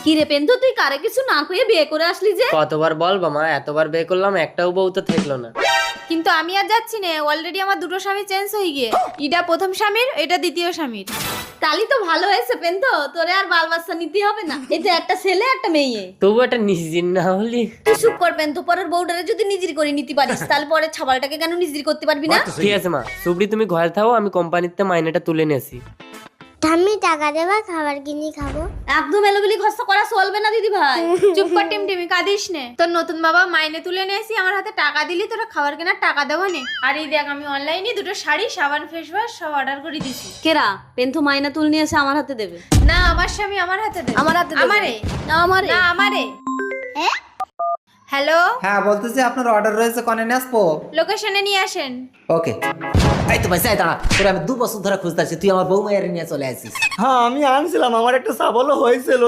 কি রে পেন্তু, তুই কারে কিছু না কয়ে বিয়ে করে আসলি যে? কতবার বলবো মা, এতবার বিয়ে করলাম একটাও বউ তো থাকলো না। কিন্তু আমি আর যাচ্ছি না, অলরেডি আমার দুটো স্বামী চেঞ্জ হয়ে গিয়ে, এটা প্রথম স্বামীর, এটা দ্বিতীয় স্বামীর। তালি তো ভালো হয়েছে পেন্তু, তোরে আর বাল বাচ্চা নিতে হবে না। এটা একটা ছেলে একটা মেয়ে। তবু একটা নিজের না হলি। তুই চুপ কর পেন্তু, পরের বউটারে যদি নিজের করে নিতে পারিস তাহলে পরে ছাবালটাকে কেন নিজের করতে পারবি না? ঠিক আছে মা, সুবড়ি তুমি ঘরে থাও, আমি কোম্পানিতে মাইনেটা তুলে নিয়েছি। ঠাম্মি টাকা দেবা, খাবার কিনে খাবো। একদম এলোবেলি খরচা করা চলবে না দিদি ভাই। চুপ কর টিমটিমি, কাঁদিস নে। তোর নতুন বাবা মাইনে তুলে নিয়েছি, আমার হাতে টাকা দিলি, তোরা খাবার কেনার টাকা দেবো নে। আর এই দেখ, আমি অনলাইনে দুটো শাড়ি, সাবান, ফেস ওয়াশ সব অর্ডার করে দিছি। কেরা পেন্তু মাইনা তুল নিয়ে এসে আমার হাতে দেবে? না, আমার স্বামী আমার হাতে দেবে। আমার হাতে দেবে? আমারে না আমারে। না আমারে। হ্যালো, হ্যাঁ বলতেছি আপনার অর্ডার রয়েছে, কনে নিয়ে আসবো? লোকেশনে নিয়ে আসেন। ওকে। এই তো ভাই সাই দাঁড়া, তোরা আমি 2 বছর ধরে খুঁজতে আছি, তুই আমার বউ মায়ের নিয়ে চলে আসিস। হ্যাঁ আমি আনছিলাম, আমার একটা সাবলও হয়েছিল।